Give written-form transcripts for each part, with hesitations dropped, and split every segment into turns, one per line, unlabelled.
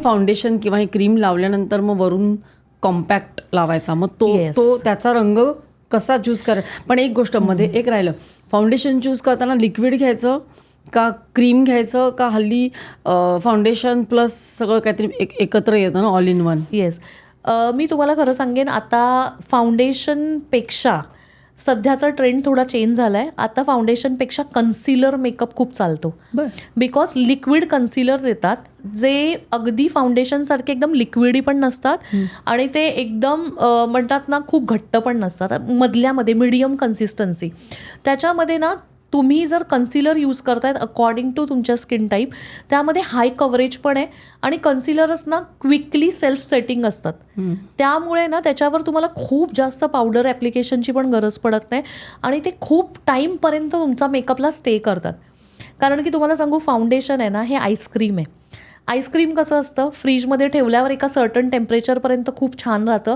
Foundation किंवा ही cream लावल्यानंतर मग वरून कॉम्पॅक्ट लावायचा, मग तो
Yes.
तो त्याचा रंग कसा चूज करायचा. पण एक गोष्ट मध्ये एक राहिलं, फाउंडेशन चूज करताना लिक्विड घ्यायचं का क्रीम घ्यायचं का हल्ली फाउंडेशन प्लस सगळं काहीतरी एकत्र येतं ना, ऑल इन वन.
येस. मी तुम्हाला खरं सांगेन, आता फाउंडेशनपेक्षा सध्याचा ट्रेंड थोडा चेंज झाला आहे. आता फाउंडेशनपेक्षा कन्सिलर मेकअप खूप चालतो.
बरं.
बिकॉज लिक्विड कन्सिलर्स येतात जे अगदी फाउंडेशनसारखे एकदम लिक्विडी पण नसतात आणि ते एकदम म्हणतात ना खूप घट्ट पण नसतात, मधल्यामध्ये मिडियम कन्सिस्टन्सी. त्याच्यामध्ये ना तुम्ही जर कन्सिलर यूज करतायत अकॉर्डिंग टू तुमच्या स्किन टाईप, त्यामध्ये हाय कव्हरेज पण आहे आणि कन्सिलर्स ना क्विकली सेल्फ सेटिंग असतात. त्यामुळे ना त्याच्यावर तुम्हाला खूप जास्त पावडर ॲप्लिकेशनची पण गरज पडत नाही आणि ते खूप टाईमपर्यंत तुमचा मेकअपला स्टे करतात. कारण की तुम्हाला सांगू, फाउंडेशन आहे ना हे आईस्क्रीम आहे. आईस्क्रीम कसं असतं, फ्रीजमध्ये ठेवल्यावर एका सर्टन टेम्परेचरपर्यंत खूप छान राहतं,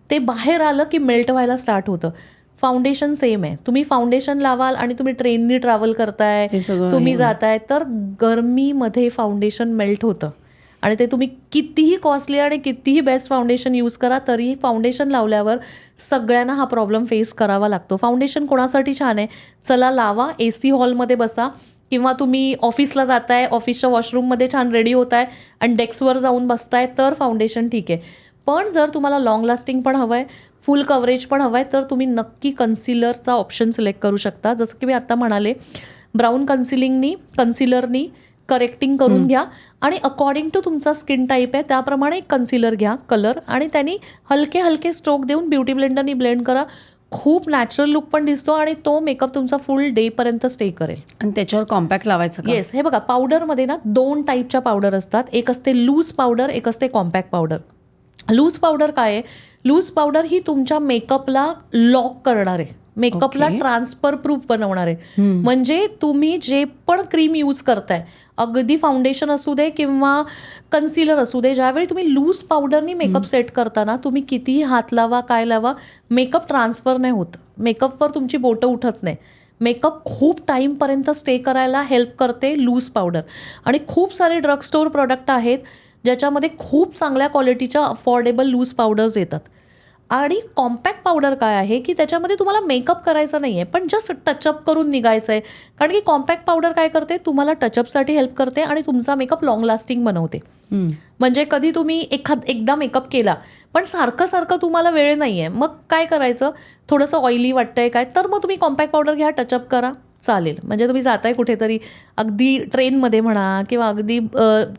ते बाहेर आलं की मेल्ट व्हायला स्टार्ट होतं. फाउंडेशन सेम आहे. तुम्ही फाउंडेशन लावाल आणि तुम्ही ट्रेननी ट्रॅव्हल करताय, तुम्ही जाताय, तर गरमीमध्ये फाउंडेशन मेल्ट होतं आणि ते तुम्ही कितीही कॉस्टली आणि कितीही बेस्ट फाउंडेशन यूज करा तरी फाउंडेशन लावल्यावर सगळ्यांना हा प्रॉब्लेम फेस करावा लागतो. फाउंडेशन कोणासाठी छान आहे, चला लावा, AC हॉलमध्ये बसा किंवा तुम्ही ऑफिसला जाताय, ऑफिसच्या वॉशरूममध्ये छान रेडी होताय आणि डेस्कवर जाऊन बसताय तर फाउंडेशन ठीक आहे. पण जर तुम्हाला लॉंग लास्टिंग पण हवं आहे, फुल कव्हरेज पण हवं आहे, तर तुम्ही नक्की कन्सिलरचा ऑप्शन सिलेक्ट करू शकता. जसं की मी आत्ता म्हणाले, ब्राऊन कन्सिलरनी करेक्टिंग करून घ्या आणि अकॉर्डिंग टू तुमचा स्किन टाईप आहे त्याप्रमाणे एक कन्सिलर घ्या कलर आणि त्यांनी हलके हलके स्ट्रोक देऊन ब्युटी ब्लेंडरनी ब्लेंड करा. खूप नॅचरल लुक पण दिसतो आणि तो मेकअप तुमचा फुल डेपर्यंत स्टे करेल.
आणि त्याच्यावर कॉम्पॅक्ट लावायचं का?
येस. हे बघा, पावडरमध्ये ना 2 टाईपच्या पावडर असतात. एक असते लूज पावडर, एक असते कॉम्पॅक्ट पावडर. लूज पावडर काय आहे, लूज पावडर ही तुमच्या मेकअपला लॉक करणार आहे, मेकअपला ट्रान्सफर प्रूफ बनवणार आहे. म्हणजे तुम्ही जे पण क्रीम यूज करताय, अगदी फाउंडेशन असू दे किंवा कन्सिलर असू दे, ज्यावेळी तुम्ही लूज पावडरनी मेकअप सेट करताना तुम्ही कितीही हात लावा काय लावा, मेकअप ट्रान्सफर नाही होत, मेकअपवर तुमची बोटं उठत नाही. मेकअप खूप टाईमपर्यंत स्टे करायला हेल्प करते लूज पावडर. आणि खूप सारे ड्रग स्टोअर प्रोडक्ट आहेत ज्याच्यामध्ये खूप चांगल्या क्वालिटीच्या अफोर्डेबल लूज पावडर्स येतात. आणि कॉम्पॅक्ट पावडर काय आहे की त्याच्यामध्ये तुम्हाला मेकअप करायचा नाही आहे, पण जस्ट टचअप करून निघायचं आहे. कारण की कॉम्पॅक्ट पावडर काय करते, तुम्हाला टचअपसाठी हेल्प करते आणि तुमचा मेकअप लॉंग लास्टिंग बनवते. म्हणजे कधी तुम्ही एकदा मेकअप केला पण सारखं तुम्हाला वेळ नाही आहे, मग काय करायचं, थोडंसं ऑइली वाटतंय काय, तर मग तुम्ही कॉम्पॅक्ट पावडर घ्या, टचअप करा, चालेल. म्हणजे तुम्ही जाताय कुठेतरी, अगदी ट्रेनमध्ये म्हणा किंवा अगदी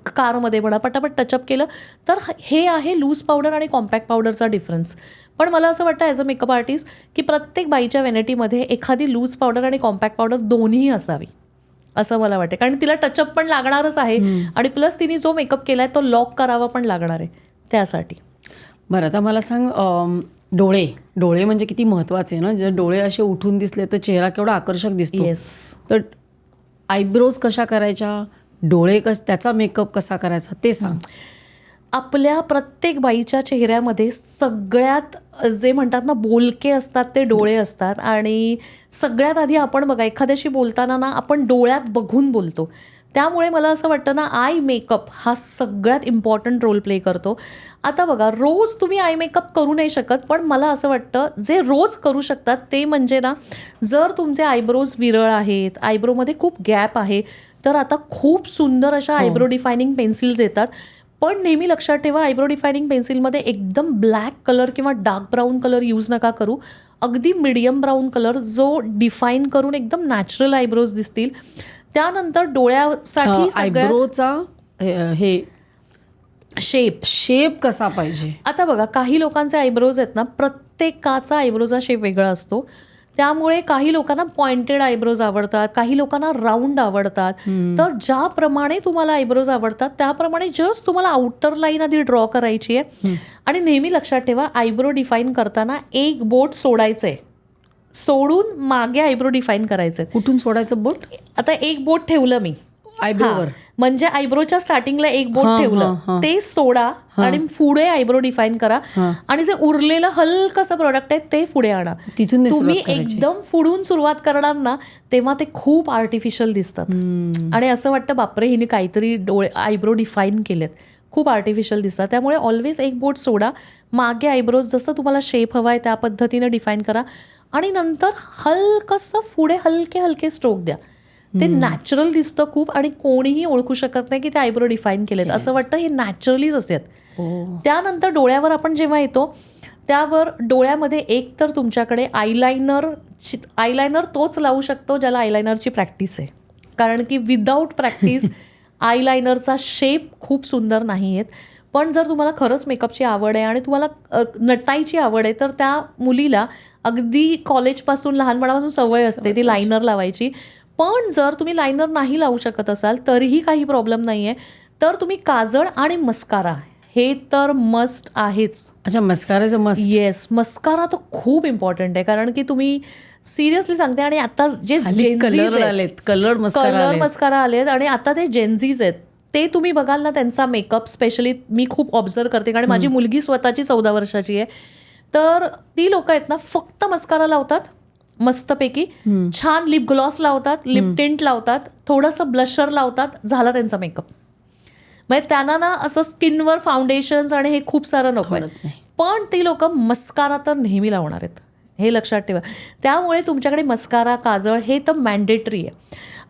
कारमध्ये म्हणा, पटापट टचअप केलं तर हे आहे लूज पावडर आणि कॉम्पॅक्ट पावडरचा डिफरन्स. पण मला असं वाटतं ॲज अ मेकअप आर्टिस्ट की प्रत्येक बाईच्या व्हॅनिटीमध्ये एखादी लूज पावडर आणि कॉम्पॅक्ट पावडर दोन्ही असावी असं मला वाटतं. कारण तिला टचअप पण लागणारच आहे आणि प्लस तिने जो मेकअप केला आहे तो लॉक करावा पण लागणार आहे त्यासाठी.
बरं, आता मला सांग, डोळे म्हणजे किती महत्त्वाचे आहे ना. जर डोळे असे उठून दिसले तर चेहरा केवढा आकर्षक दिसतो.
येस.
तर आयब्रोज कशा करायच्या, डोळे त्याचा मेकअप कसा करायचा ते सांग.
आपल्या प्रत्येक बाईच्या चेहऱ्यामध्ये सगळ्यात जे म्हणतात ना बोलके असतात ते डोळे असतात. आणि सगळ्यात आधी आपण बघा, एखाद्याशी बोलताना ना आपण डोळ्यात बघून बोलतो. त्यामुळे मला असं वाटतं ना, आय मेकअप हा सगळ्यात इम्पॉर्टंट रोल प्ले करतो. आता बघा, रोज तुम्ही आय मेकअप करू नाही शकत, पण मला असं वाटतं जे रोज करू शकतात ते म्हणजे ना, जर तुमचे आयब्रोज विरळ आहेत, आयब्रोमध्ये खूप गॅप आहे, तर आता खूप सुंदर अशा आयब्रो डिफायनिंग पेन्सिल्स येतात. पण नेहमी लक्षात ठेवा, आयब्रो डिफायनिंग पेन्सिलमध्ये एकदम ब्लॅक कलर किंवा डार्क ब्राऊन कलर यूज नका करू. अगदी मिडियम ब्राऊन कलर जो डिफाईन करून एकदम नॅचरल आयब्रोज दिसतील. त्यानंतर डोळ्यासाठी
आयब्रोचा हे शेप कसा पाहिजे.
आता बघा, काही लोकांचे आयब्रोज आहेत ना, प्रत्येकाचा आयब्रोचा शेप वेगळा असतो. त्यामुळे काही लोकांना पॉइंटेड आयब्रोज आवडतात, काही लोकांना राऊंड आवडतात. तर ज्याप्रमाणे तुम्हाला आयब्रोज आवडतात त्याप्रमाणे जस्ट तुम्हाला आउटर लाईन आधी ड्रॉ करायची आहे. आणि नेहमी लक्षात ठेवा, आयब्रो डिफाईन करताना एक बोट सोडायचंय, सोडून मागे आयब्रो डिफाईन करायचंय.
कुठून सोडायचं बोट?
आता एक बोट ठेवलं मी
आयब्रोवर,
म्हणजे आयब्रोच्या स्टार्टिंगला एक बोट ठेवलं, ते सोडा आणि पुढे आयब्रो डिफाईन करा. आणि जे उरलेलं हलकंसं प्रोडक्ट आहे ते पुढे आणा.
तिथून
तुम्ही एकदम पुढून सुरुवात करणार ना, तेव्हा ते खूप आर्टिफिशियल दिसतात आणि असं वाटतं बापरे, हिने काहीतरी आयब्रो डिफाईन केलेत. खूप आर्टिफिशियल दिसतात. त्यामुळे ऑलवेज एक बोट सोडा, मागे आयब्रोज जसं तुम्हाला शेप हवा आहे त्या पद्धतीने डिफाईन करा आणि नंतर हलकंसं पुढे हलके हलके स्ट्रोक द्या. ते नॅचरल दिसतं खूप आणि कोणीही ओळखू शकत नाही की ते आयब्रो डिफाईन केलेत. असं वाटतं हे नॅचरलीच असतात. त्यानंतर डोळ्यावर आपण जेव्हा येतो त्यावर डोळ्यामध्ये एक तर तुमच्याकडे आयलायनर तोच लावू शकतो ज्याला आयलायनरची प्रॅक्टिस आहे. कारण की विदाऊट प्रॅक्टिस आयलायनरचा शेप खूप सुंदर नाही आहेत. पण जर तुम्हाला खरंच मेकअपची आवड आहे आणि तुम्हाला नटायची आवड आहे तर त्या मुलीला अगदी कॉलेजपासून लहानपणापासून सवय असते ती लायनर लावायची. पण जर तुम्ही लायनर नाही लावू शकत असाल तरीही काही प्रॉब्लेम नाही आहे. तर तुम्ही काजळ आणि मस्कारा हे तर मस्ट आहेच.
अच्छा, मस्काराचं मस्त.
येस, मस्कारा तर खूप इम्पॉर्टंट आहे. कारण की तुम्ही सिरियसली सांगते आणि आता जे
कलर आलेत, कलर
मस्कारा आलेत आणि आता ते जेन्झीज आहेत ते तुम्ही बघाल ना त्यांचा मेकअप स्पेशली मी खूप ऑब्झर्व करते कारण माझी मुलगी स्वतःची 14 वर्षाची आहे. तर ती लोक आहेत ना फक्त मस्कारा लावतात मस्तपैकी, छान लिप ग्लॉस लावतात, लिप टिंट लावतात, थोडंसं ब्लशर लावतात, झाला त्यांचा मेकअप. म्हणजे त्यांना ना असं स्किनवर फाउंडेशन्स आणि हे खूप सारं नको आहे. पण ती लोक मस्कारा तर नेहमी लावणार आहेत, हे लक्षात ठेवा. त्यामुळे तुमच्याकडे मस्कारा काजळ हे तर मॅन्डेटरी आहे.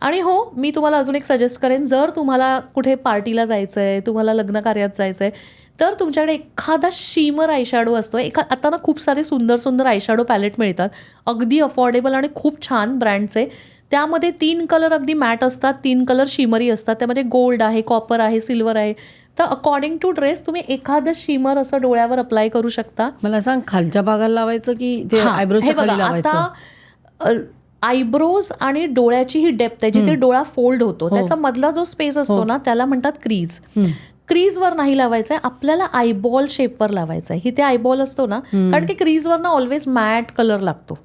आणि हो, मी तुम्हाला अजून एक सजेस्ट करेन, जर तुम्हाला कुठे पार्टीला जायचं आहे, तुम्हाला लग्न कार्यात जायचं आहे तर तुमच्याकडे एखादा शिमर आयशॅडो असतो. आता ना खूप सारे सुंदर सुंदर आयशॅडो पॅलेट मिळतात, अगदी अफोर्डेबल आणि खूप छान ब्रँडचे. त्यामध्ये 3 कलर अगदी मॅट असतात, 3 कलर शिमरी असतात. त्यामध्ये गोल्ड आहे, कॉपर आहे, सिल्वर आहे. तर अकॉर्डिंग टू ड्रेस तुम्ही एखादं शिमर असं डोळ्यावर अप्लाय करू शकता.
मला सांग, खालच्या भागाला लावायचं की ते आयब्रोजच्या खाली लावायचं?
आता आयब्रोज आणि डोळ्याची ही डेप्थ आहे जिथे डोळा फोल्ड होतो त्याचा मधला जो स्पेस असतो ना त्याला म्हणतात क्रीज. क्रीजवर नाही लावायचं आहे, आपल्याला आयबॉल शेपवर लावायचं आहे. इथे आयबॉल असतो ना, कारण की क्रीजवर ना ऑलवेज मॅट कलर लागतो.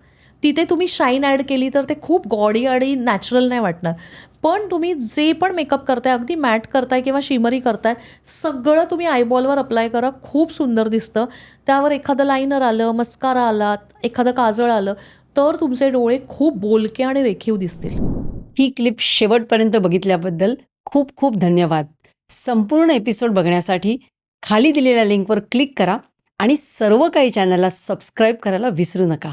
तिथे तुम्ही शाईन ॲड केली तर ते खूप गॉडी आणि नॅचरल नाही वाटणार. पण तुम्ही जे पण मेकअप करताय, अगदी मॅट करताय किंवा शिमरी करताय, सगळं तुम्ही आयबॉलवर अप्लाय करा, खूप सुंदर दिसतं. त्यावर एखादं लायनर आलं, मस्कारा आला, एखादं काजळ आलं तर तुमचे डोळे खूप बोलके आणि रेखीव दिसतील.
ही क्लिप शेवटपर्यंत बघितल्याबद्दल खूप खूप धन्यवाद. संपूर्ण एपिसोड बघण्यासाठी खाली दिलेल्या लिंकवर क्लिक करा आणि सर्व काही चॅनलला सबस्क्राईब करायला विसरू नका.